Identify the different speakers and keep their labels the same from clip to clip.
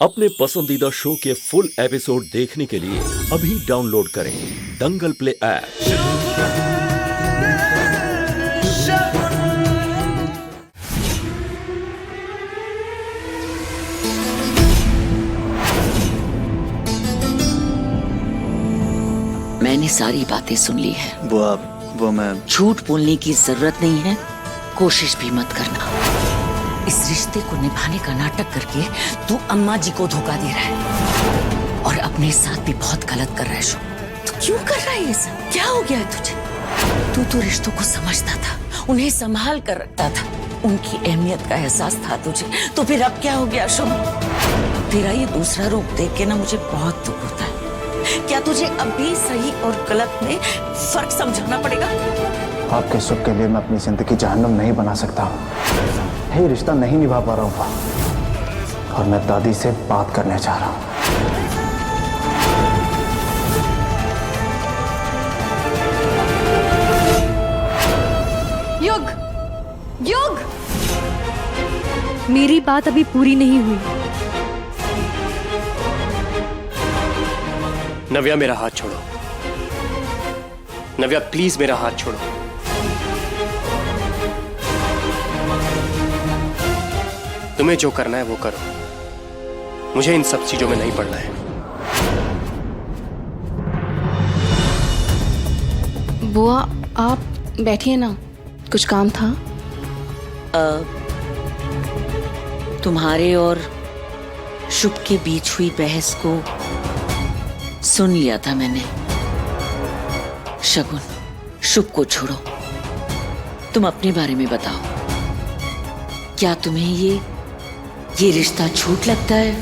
Speaker 1: अपने पसंदीदा शो के फुल एपिसोड देखने के लिए अभी डाउनलोड करें दंगल प्ले ऐप।
Speaker 2: मैंने सारी बातें सुन ली है।
Speaker 3: वो मैं
Speaker 2: झूठ बोलने की जरूरत नहीं है, कोशिश भी मत करना। इस रिश्ते को निभाने का नाटक करके तू अम्मा जी को धोखा दे रहा है और अपने साथ भी बहुत गलत कर रहा है। तू क्यों कर रहा है ये सब? क्या हो गया है तुझे? तू तो रिश्तों को समझता था, उन्हें संभाल कर रखता था, उनकी अहमियत का एहसास था तुझे, तो फिर अब क्या हो गया शुभ? तेरा ये दूसरा रूप देख के ना मुझे बहुत दुख होता है। क्या तुझे अब भी सही और गलत में फर्क समझाना पड़ेगा?
Speaker 3: आपके सुख के लिए मैं अपनी जिंदगी जहन्नुम नहीं बना सकता। ये रिश्ता नहीं निभा पा रहा हूँ और मैं दादी से बात करने जा रहा हूँ।
Speaker 4: युग, युग, मेरी बात अभी पूरी नहीं हुई।
Speaker 5: नव्या, मेरा हाथ छोड़ो। नव्या, प्लीज मेरा हाथ छोड़ो। तुम्हें जो करना है वो करो, मुझे इन सब चीजों में नहीं पड़ना है।
Speaker 4: बुआ, आप बैठिए ना, कुछ काम था।
Speaker 2: तुम्हारे और शुभ के बीच हुई बहस को सुन लिया था मैंने। शगुन, शुभ को छोड़ो, तुम अपने बारे में बताओ। क्या तुम्हें ये रिश्ता झूठ लगता है?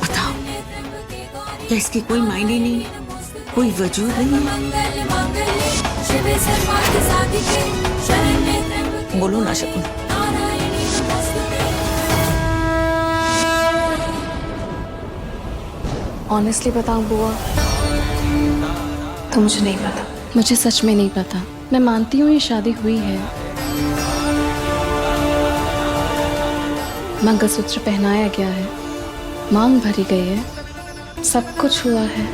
Speaker 2: बताओ, क्या इसकी कोई मायने नहीं, कोई वजूद नहीं है? बोलो ना शगुन।
Speaker 4: ऑनेस्टली बताऊं बुआ, तो मुझे नहीं पता। मुझे सच में नहीं पता। मैं मानती हूँ ये शादी हुई है, मंगलसूत्र पहनाया गया है, मांग भरी गई है, सब कुछ हुआ है,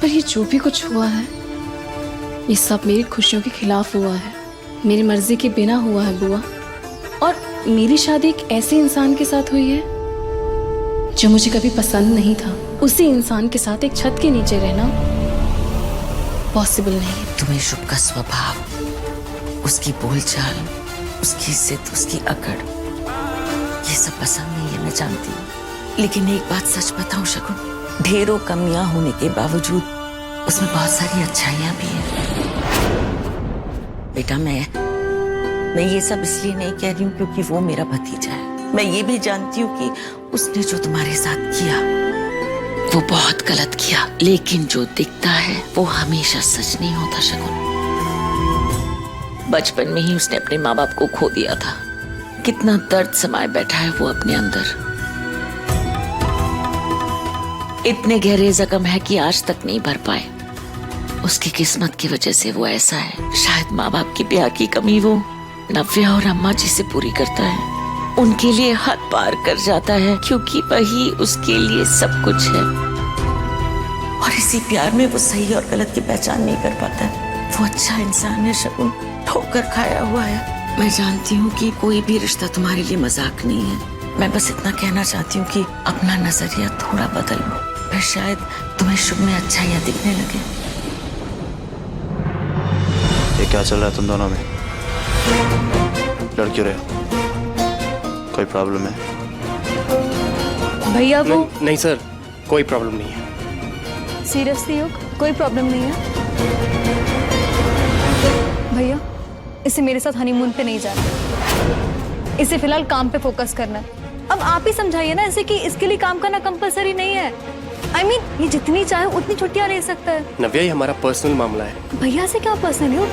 Speaker 4: पर ये जो भी कुछ हुआ है ये सब मेरी खुशियों के खिलाफ हुआ है, मेरी मर्जी के बिना हुआ है बुआ। और मेरी शादी एक ऐसे इंसान के साथ हुई है जो मुझे कभी पसंद नहीं था। उसी इंसान के साथ एक छत के नीचे रहना पॉसिबल नहीं।
Speaker 2: तुम्हें शुभ का स्वभाव, उसकी बोलचाल, उसकी जिद, उसकी अकड़, ये सब पसंद नहीं है, मैं जानती हूँ। लेकिन एक बात सच बताऊं शगुन, ढेरों कमियां होने के बावजूद उसमें बहुत सारी अच्छाइयां भी हैं। बेटा, मैं ये सब इसलिए नहीं कह रही हूँ क्योंकि वो मेरा भतीजा है। मैं ये भी जानती हूँ कि उसने जो तुम्हारे साथ किया वो बहुत गलत किया, लेकिन जो दिखता है वो हमेशा सच नहीं होता शगुन। बचपन में ही उसने अपने माँ बाप को खो दिया था। कितना दर्द समाये बैठा है वो अपने अंदर। इतने गहरे जख्म है कि आज तक नहीं भर पाए। उसकी किस्मत की वजह से वो ऐसा है। शायद माँ बाप की प्यार की कमी वो नव्या और अम्मा जी से पूरी करता है, उनके लिए हद पार कर जाता है क्योंकि वही उसके लिए सब कुछ है। और इसी प्यार में वो सही और गलत की पहचान नहीं कर पाता है। वो अच्छा इंसान है शगुन, ठोकर खाया हुआ है। मैं जानती हूँ कि कोई भी रिश्ता तुम्हारे लिए मजाक नहीं है। मैं बस इतना कहना चाहती हूँ कि अपना नजरिया थोड़ा बदल लो, फिर शायद तुम्हें शुभ में अच्छाइयाँ दिखने लगे।
Speaker 3: ये क्या चल रहा है तुम दोनों में? लड़ क्यों रहे हो? कोई प्रॉब्लम है?
Speaker 4: भैया वो
Speaker 5: नहीं सर, कोई प्रॉब्लम नहीं है।
Speaker 4: सीरियसली युग, कोई प्रॉब्लम नहीं है। भैया, इसे मेरे साथ हनीमून पे नहीं जाना, इसे फिलहाल काम पे फोकस करना है। अब आप ही समझाइए ना इसे कि इसके लिए काम करना कंपलसरी नहीं है। I mean, ये जितनी चाहे उतनी छुट्टियां रह सकता है।
Speaker 5: नव्या, ये हमारा पर्सनल मामला है।
Speaker 4: भैया से क्या पर्सनल युग?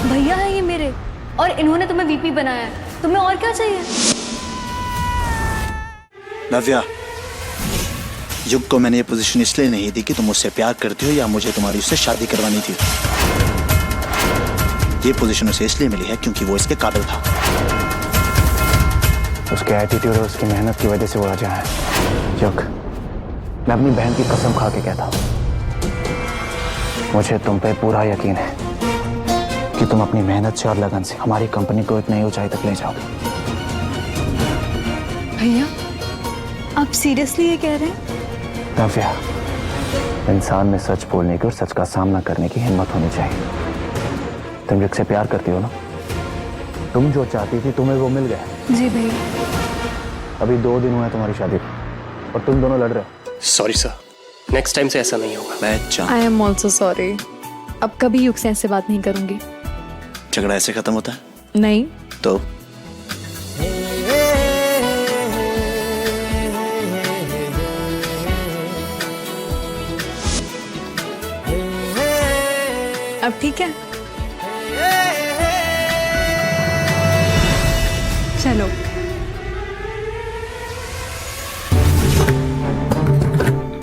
Speaker 4: भैया है ये मेरे, और इन्होंने तुम्हें वीपी बनाया है, तुम्हें और क्या चाहिए?
Speaker 3: नव्या, युग को मैंने ये पोजीशन इसलिए नहीं दी कि तुम मुझसे प्यार करती हो या मुझे तुम्हारी उससे शादी करवानी थी।
Speaker 6: ये पोजीशन उसे इसलिए मिली है क्योंकि वो इसके काबिल था।
Speaker 3: उसके एटीट्यूड और उसकी मेहनत की वजह से वो आज यहाँ है। युग, मैं अपनी बहन की कसम खा के कहता हूँ, मुझे तुम पे पूरा यकीन है कि तुम अपनी मेहनत से और लगन से हमारी कंपनी को एक नई ऊंचाई तक ले जाओगे।
Speaker 7: भैया, आप सीरियसली ये कह रहे हैं?
Speaker 3: नव्या, इंसान में सच बोलने की और सच का सामना करने की हिम्मत होनी चाहिए। तुम जिससे प्यार करती हो ना, तुम जो चाहती थी तुम्हें वो मिल गया।
Speaker 7: जी भैया।
Speaker 3: अभी 2 दिन हुए हैं तुम्हारी शादी को और तुम दोनों लड़ रहे हो।
Speaker 5: सॉरी सर, नेक्स्ट टाइम से ऐसा नहीं होगा।
Speaker 6: मैं जान,
Speaker 7: आई एम ऑल्सो सॉरी। अब कभी युग से ऐसे बात नहीं करूंगी।
Speaker 6: झगड़ा ऐसे खत्म होता है?
Speaker 7: नहीं।
Speaker 6: तो
Speaker 7: अब ठीक है, चलो।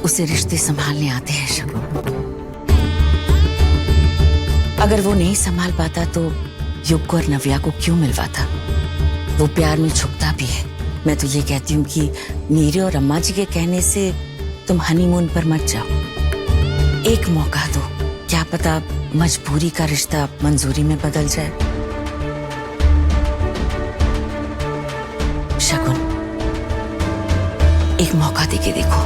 Speaker 2: उसे रिश्ते संभालने आते हैं शगुन। अगर वो नहीं संभाल पाता तो युग को और नव्या को क्यों मिलवाता? वो प्यार में झुकता भी है। मैं तो ये कहती हूँ कि मेरे और अम्मा जी के कहने से तुम हनीमून पर मत जाओ। एक मौका दो, क्या पता मजबूरी का रिश्ता मंजूरी में बदल जाए। शगुन, एक मौका देके देखो।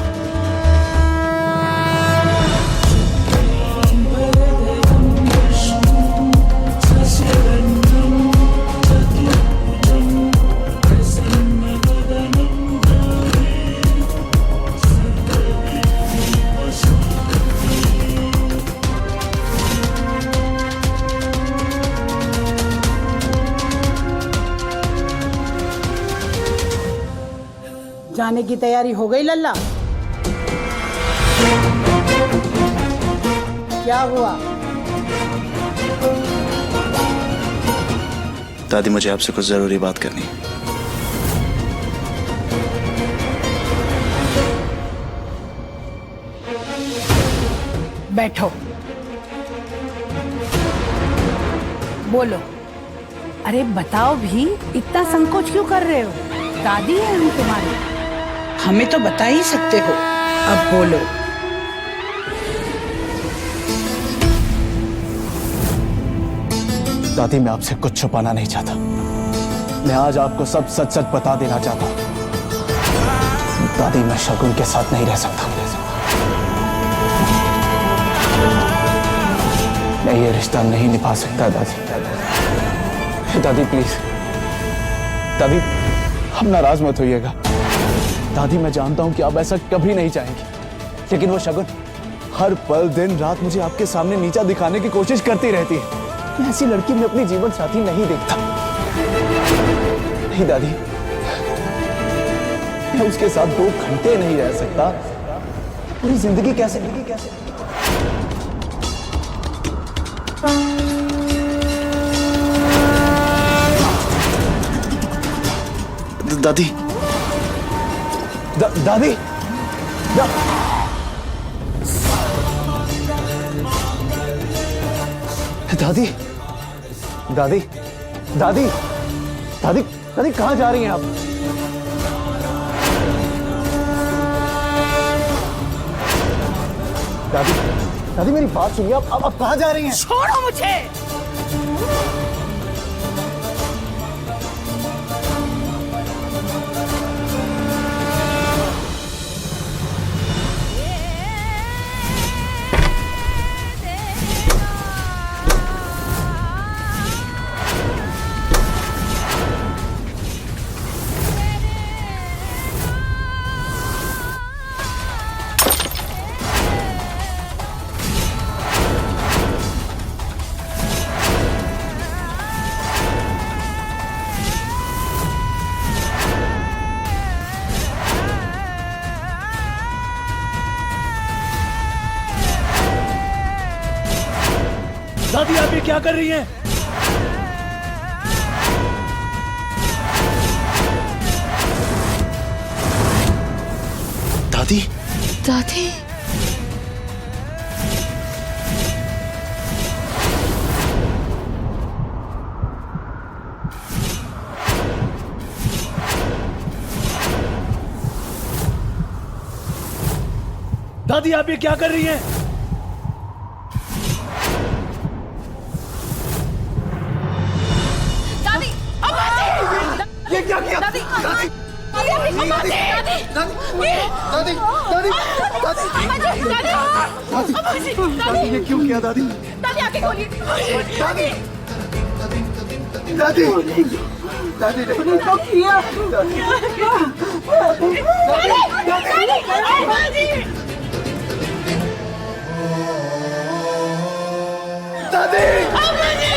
Speaker 8: जाने की तैयारी हो गई लल्ला? क्या हुआ?
Speaker 6: दादी, मुझे आपसे कुछ जरूरी बात करनी है।
Speaker 8: बैठो, बोलो। अरे बताओ भी, इतना संकोच क्यों कर रहे हो? दादी है हम तुम्हारी, हमें तो बता ही सकते हो। अब बोलो।
Speaker 3: दादी, मैं आपसे कुछ छुपाना नहीं चाहता। मैं आज आपको सब सच सच बता देना चाहता हूँ। दादी, मैं शगुन के साथ नहीं रह सकता। मैं ये रिश्ता नहीं निभा सकता दादी। दादी प्लीज, दादी अब नाराज मत होइएगा। दादी, मैं जानता हूं कि आप ऐसा कभी नहीं चाहेंगे, लेकिन वो शगुन हर पल दिन रात मुझे आपके सामने नीचा दिखाने की कोशिश करती रहती है। मैं ऐसी लड़की में अपनी जीवन साथी नहीं देखता। नहीं दादी, मैं उसके साथ 2 घंटे नहीं रह सकता। पूरी जिंदगी कैसे?
Speaker 6: दादी,
Speaker 3: दादी, दादी, दादी, दादी, दादी, दादी, कहाँ जा रही हैं आप? दादी, दादी मेरी बात सुनिए। आप कहाँ जा रही हैं?
Speaker 8: छोड़ो मुझे।
Speaker 3: दादी, आप ये क्या कर रही हैं?
Speaker 6: दादी,
Speaker 7: दादी,
Speaker 3: दादी आप ये क्या कर रही हैं?
Speaker 2: दादी, अम्मा जी!
Speaker 3: ये क्या किया?
Speaker 2: दादी,
Speaker 3: दादी,
Speaker 2: दादी, अम्मा जी! दादी,
Speaker 3: दादी, दादी,
Speaker 2: अम्मा जी, दादी, अम्मा जी, दादी,
Speaker 3: ये क्यों किया दादी?
Speaker 2: दादी आके खोलिए।
Speaker 3: दादी, दादी, दादी ने क्या किया?
Speaker 2: अम्मा जी!
Speaker 3: दादी,
Speaker 2: अम्मा जी!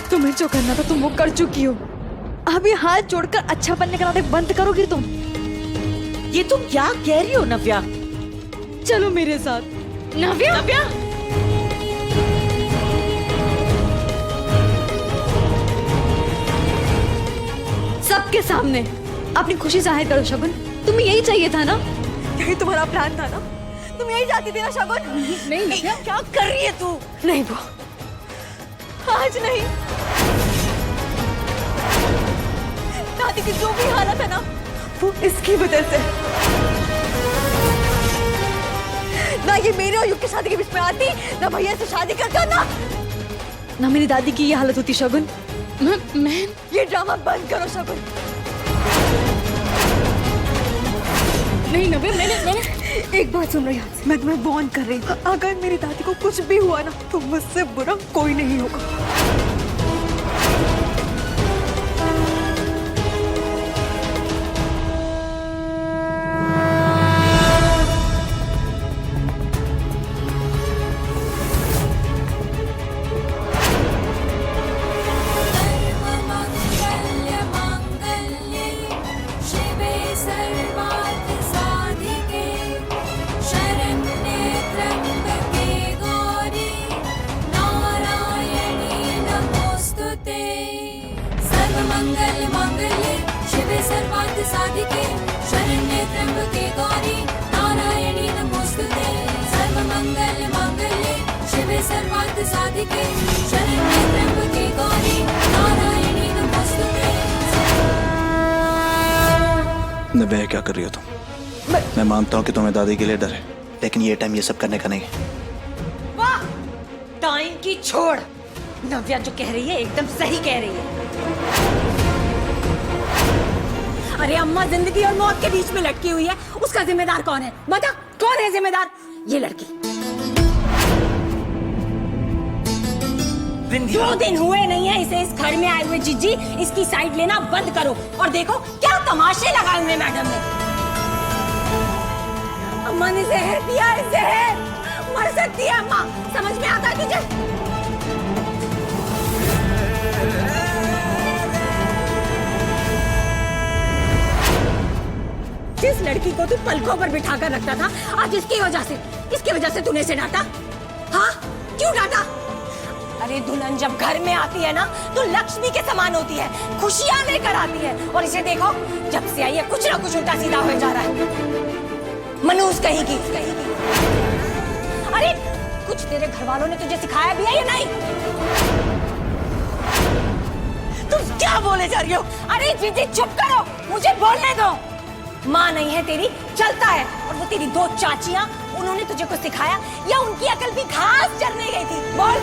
Speaker 7: तुम्हें जो करना था तुम वो कर चुकी हो। अब ये हाथ जोड़कर अच्छा बनने का नाटक बंद करोगी तुम?
Speaker 2: ये तुम क्या कह रही हो नव्या?
Speaker 7: चलो मेरे साथ।
Speaker 2: नव्या, नव्या!
Speaker 7: सबके सामने अपनी खुशी जाहिर करो शगुन। तुम्हें यही चाहिए था ना? यही तुम्हारा प्लान था ना? तुम यही चाहती थी ना शगुन? नहीं,
Speaker 2: क्या कर रही है तू?
Speaker 7: नहीं वो आज नहीं। दादी की जो भी हालत है ना वो इसकी वजह से। ना ये मेरे और युग की शादी के बीच में आती, ना भैया से शादी करता, ना मेरी दादी की ये हालत होती शगुन। मैं ये ड्रामा बंद करो शगुन। नहीं नबे, मैंने एक बात सुन रही हूँ, मैं तुम्हें वार्न कर रही हूँ। अगर मेरी दादी को कुछ भी हुआ ना तो मुझसे बुरा कोई नहीं होगा।
Speaker 9: साधिके शरण्ये त्र्यंबके गौरी नारायणी नमोस्तुते सर्वमंगल मांगल्ये शिवे सर्वार्थ साधिके शरण्ये त्र्यंबके गौरी नारायणी नमोस्तुते।
Speaker 6: नव्या क्या कर रही हो तुम? मैं मानता हूँ कि तुम्हें दादी के लिए डर है, लेकिन ये टाइम ये सब करने का नहीं है।
Speaker 2: वाह! टाइम की छोड़। नव्या जो कह रही है एकदम सही कह रही है। अरे अम्मा जिंदगी और मौत के बीच में लटकी हुई है, उसका जिम्मेदार कौन है? बता, कौन है जिम्मेदार? ये लड़की। 2 दिन हुए नहीं है इसे इस घर में आए हुए। जीजी, इसकी साइड लेना बंद करो और देखो क्या तमाशे लगाए हुए मैडम ने। अम्मा ने जहर दिया है, जहर। मर सकती है अम्मा, समझ में आता है तुझे? जिस लड़की को तू पलकों पर बिठा कर रखता था, आज इसकी वजह से तूने इसे डांटा। हाँ, क्यों डांटा? अरे दुल्हन जब घर में आती है ना तो लक्ष्मी के समान होती है, खुशियां लेकर आती है। और इसे देखो, जब से आई है कुछ ना कुछ उल्टा सीधा हो जा रहा है। मनूस कहेगी। अरे कुछ तेरे घर वालों ने तुझे सिखाया भी है या नहीं? तुम क्या बोले जा रही हो? अरे जीजी चुप करो, मुझे बोलने दो। माँ नहीं है तेरी, चलता है। और वो तेरी 2 चाचियां, उन्होंने तुझे कुछ सिखाया या उनकी अकल भी घास चरने गई थी? बोल।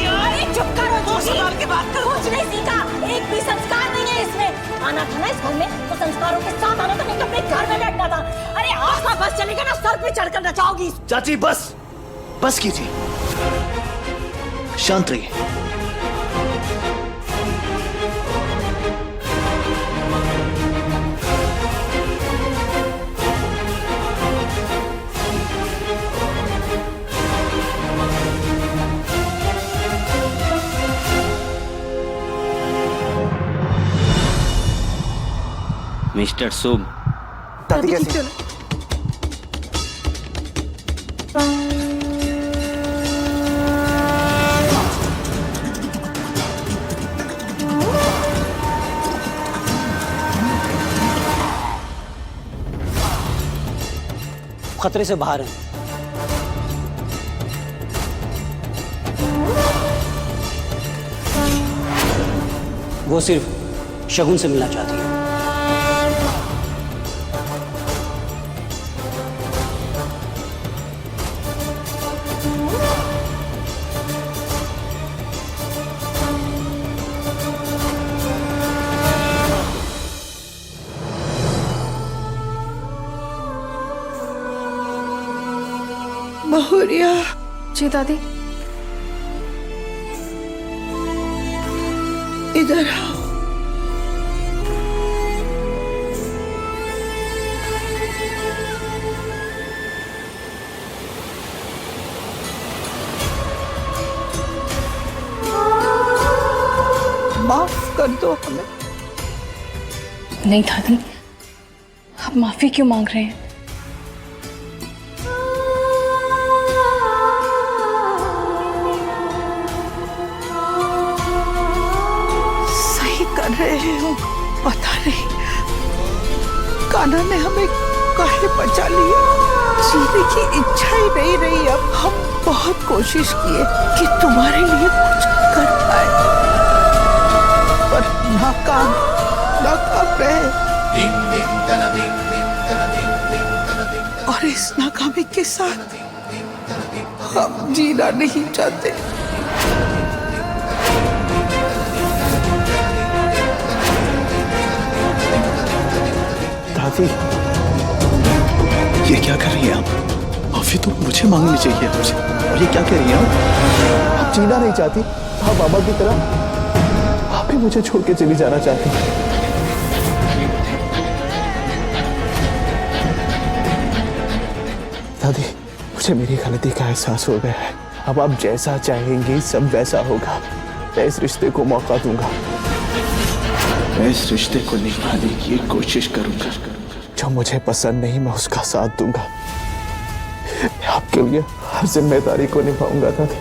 Speaker 2: यार चुप करो, संभाल के बात करो। कुछ नहीं सीखा, एक भी संस्कार नहीं है इसमें। आना था ना इस घर में तो संस्कारों के साथ आना था, नहीं तो अपने घर में बैठना था। अरे आपका बस चलेगा ना, सर पे चढ़कर नचाओगी।
Speaker 6: चाची बस कीजिए, शांत रहिए।
Speaker 10: मिस्टर शुभ।
Speaker 6: दादी कैसी?
Speaker 11: खतरे से बाहर हैं। वो सिर्फ शगुन से मिलना चाहती है।
Speaker 8: बहुरिया।
Speaker 4: जी दादी।
Speaker 8: इधर आओ। माफ कर दो हमें।
Speaker 4: नहीं दादी, आप माफी क्यों मांग रहे हैं?
Speaker 8: कर रहे हो, पता नहीं कान्हा ने हमें काहे बचा लिया। जीने की इच्छा ही नहीं रही। अब हम बहुत कोशिश किए कि तुम्हारे लिए कुछ कर पाए, पर नाकाम रहे। और इस नाकामी के साथ हम जीना नहीं चाहते।
Speaker 3: दादी, ये क्या कर रही हैं आप? माफी तो मुझे मांगनी चाहिए आपसे। और ये क्या कह रही हैं आप जीना नहीं चाहती? हाँ, बाबा की तरह आप भी मुझे छोड़ के चली जाना चाहती हैं। दादी, मुझे मेरी गलती का एहसास हो गया है। अब आप जैसा चाहेंगी सब वैसा होगा। मैं इस रिश्ते को मौका दूंगा। मैं इस रिश्ते को निभाने की कोशिश करूंगा। जो मुझे पसंद नहीं मैं उसका साथ दूंगा। मैं आपके लिए हर जिम्मेदारी को निभाऊंगा दादी।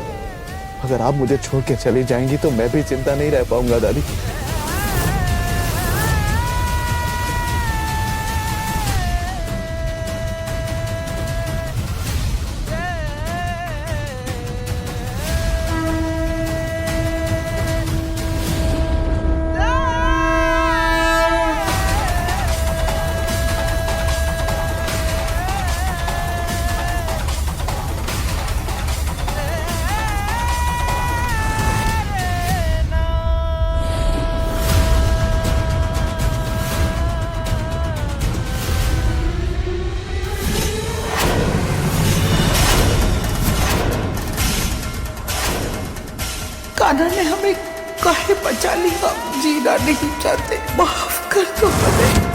Speaker 3: अगर आप मुझे छोड़ के चली जाएंगी तो मैं भी चिंता नहीं रह पाऊंगा दादी।
Speaker 8: कान्हा ने हमें काहे बचा लिया। हम जीना नहीं चाहते। माफ कर दो हमें।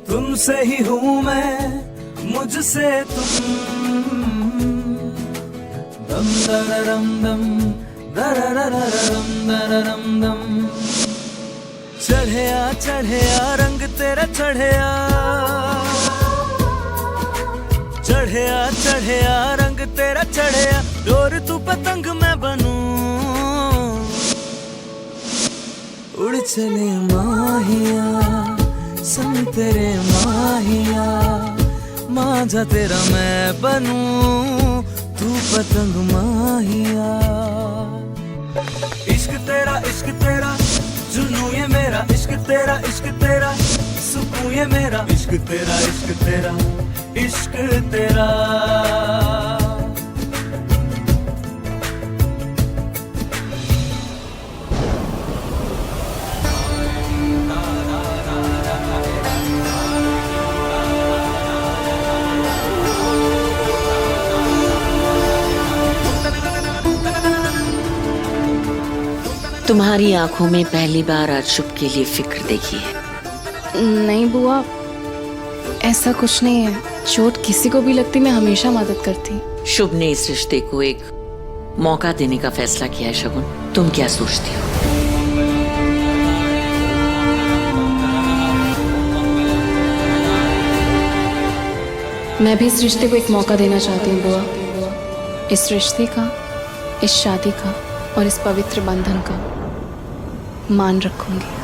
Speaker 12: तुमसे ही हूँ मैं
Speaker 10: मुझसे तुम दम दररम दम दररररम दररम दम चढ़या चढ़या रंग तेरा चढ़या चढ़या चढ़या रंग तेरा चढ़या डोर तू पतंग मैं बनूं उड़ चले माहिया संग तेरे माहिया मांझा तेरा मैं बनूं तू पतंग माहिया इश्क तेरा जुनू ये मेरा इश्क तेरा सुकून ये मेरा इश्क तेरा इश्क तेरा
Speaker 2: तुम्हारी आंखों में पहली बार आज शुभ के लिए फिक्र देखी है।
Speaker 4: नहीं बुआ, ऐसा कुछ नहीं है। चोट किसी को भी लगती मैं हमेशा मदद करती।
Speaker 2: शुभ ने इस रिश्ते को एक मौका देने का फैसला किया है। शगुन, तुम क्या सोचती हो?
Speaker 4: मैं भी इस रिश्ते को एक मौका देना चाहती हूँ बुआ। इस रिश्ते का, इस शादी का और इस पवित्र बंधन का मान रखूंगी।